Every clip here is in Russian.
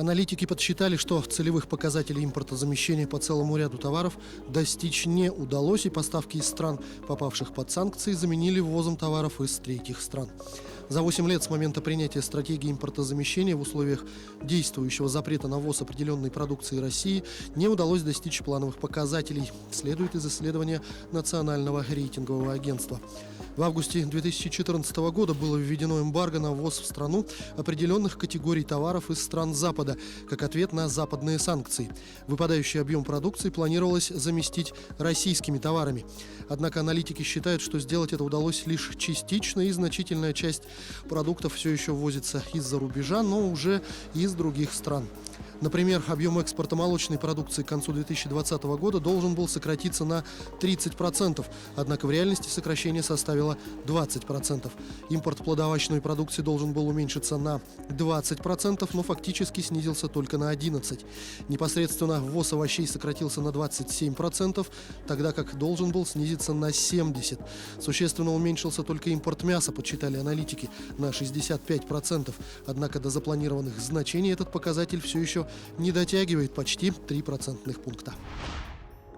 Аналитики подсчитали, что целевых показателей импортозамещения по целому ряду товаров достичь не удалось, и поставки из стран, попавших под санкции, заменили ввозом товаров из третьих стран. За 8 лет с момента принятия стратегии импортозамещения в условиях действующего запрета на ввоз определенной продукции России не удалось достичь плановых показателей, следует из исследования Национального рейтингового агентства. В августе 2014 года было введено эмбарго на ввоз в страну определенных категорий товаров из стран Запада, как ответ на западные санкции. Выпадающий объем продукции планировалось заместить российскими товарами. Однако аналитики считают, что сделать это удалось лишь частично, и значительная часть продуктов все еще ввозится из-за рубежа, но уже из других стран. Например, объем экспорта молочной продукции к концу 2020 года должен был сократиться на 30%, однако в реальности сокращение составило 20%. Импорт плодоовощной продукции должен был уменьшиться на 20%, но фактически снизился только на 11%. Непосредственно ввоз овощей сократился на 27%, тогда как должен был снизиться на 70%. Существенно уменьшился только импорт мяса, подсчитали аналитики, на 65%, однако до запланированных значений этот показатель все еще не дотягивает почти 3 процентных пункта.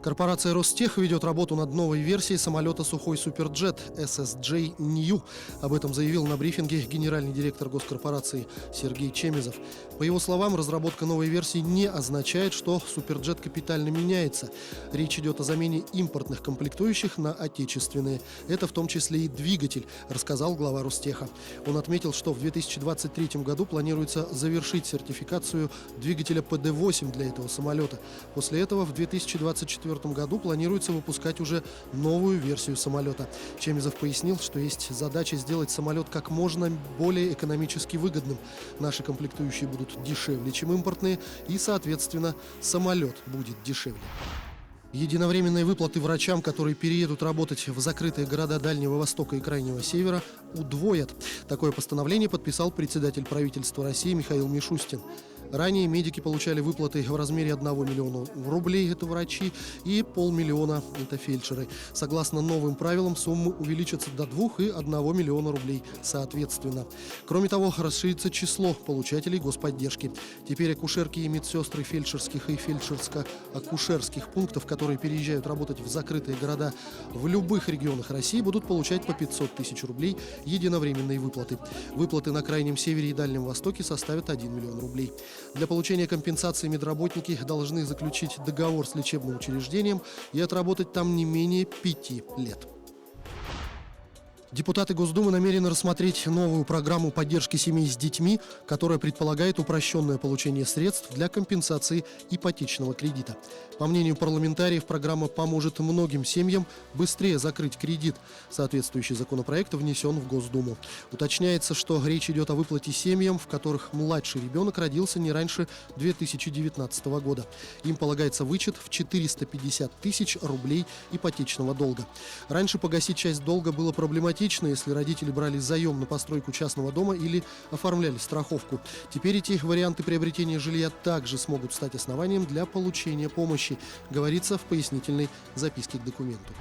Корпорация Ростех ведет работу над новой версией самолета «Сухой Суперджет» SSJ New. Об этом заявил на брифинге генеральный директор госкорпорации Сергей Чемизов. По его словам, разработка новой версии не означает, что Суперджет капитально меняется. Речь идет о замене импортных комплектующих на отечественные. Это в том числе и двигатель, рассказал глава Ростеха. Он отметил, что в 2023 году планируется завершить сертификацию двигателя ПД-8 для этого самолета. После этого в 2024 году планируется выпускать уже новую версию самолета. Чемизов пояснил, что есть задача сделать самолет как можно более экономически выгодным. Наши комплектующие будут дешевле, чем импортные, и, соответственно, самолет будет дешевле. Единовременные выплаты врачам, которые переедут работать в закрытые города Дальнего Востока и Крайнего Севера, удвоят. Такое постановление подписал председатель правительства России Михаил Мишустин. Ранее медики получали выплаты в размере 1 миллиона рублей, это врачи, и 500 000, это фельдшеры. Согласно новым правилам, суммы увеличатся до 2 и 1 миллиона рублей соответственно. Кроме того, расширится число получателей господдержки. Теперь акушерки и медсестры фельдшерских и фельдшерско-акушерских пунктов, которые переезжают работать в закрытые города в любых регионах России, будут получать по 500 000 рублей единовременные выплаты. Выплаты на Крайнем Севере и Дальнем Востоке составят 1 миллион рублей. Для получения компенсации медработники должны заключить договор с лечебным учреждением и отработать там не менее 5 лет. Депутаты Госдумы намерены рассмотреть новую программу поддержки семей с детьми, которая предполагает упрощенное получение средств для компенсации ипотечного кредита. По мнению парламентариев, программа поможет многим семьям быстрее закрыть кредит. Соответствующий законопроект внесен в Госдуму. Уточняется, что речь идет о выплате семьям, в которых младший ребенок родился не раньше 2019 года. Им полагается вычет в 450 000 рублей ипотечного долга. Раньше погасить часть долга было проблематично, если родители брали заем на постройку частного дома или оформляли страховку. Теперь эти варианты приобретения жилья также смогут стать основанием для получения помощи, говорится в пояснительной записке к документу.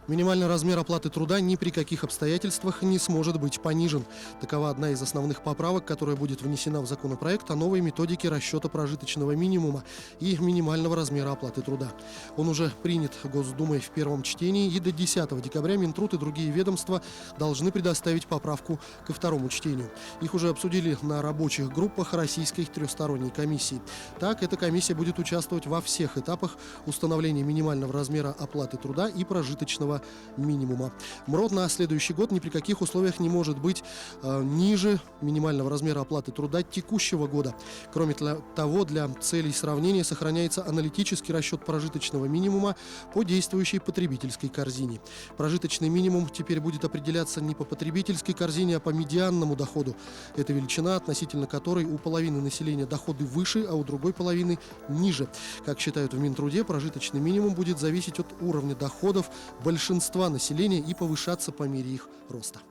Минимальный размер оплаты труда ни при каких обстоятельствах не сможет быть понижен. Такова одна из основных поправок, которая будет внесена в законопроект о новой методике расчета прожиточного минимума и минимального размера оплаты труда. Он уже принят Госдумой в первом чтении, и до 10 декабря Минтруд и другие ведомства должны предоставить поправку ко второму чтению. Их уже обсудили на рабочих группах Российской трехсторонней комиссии. Так, эта комиссия будет участвовать во всех этапах установления минимального размера оплаты труда и прожиточного минимума. МРОТ на следующий год ни при каких условиях не может быть ниже минимального размера оплаты труда текущего года. Кроме того, для целей сравнения сохраняется аналитический расчет прожиточного минимума по действующей потребительской корзине. Прожиточный минимум теперь будет определяться не по потребительской корзине, а по медианному доходу. Это величина, относительно которой у половины населения доходы выше, а у другой половины ниже. Как считают в Минтруде, прожиточный минимум будет зависеть от уровня доходов большинства населения и повышаться по мере их роста.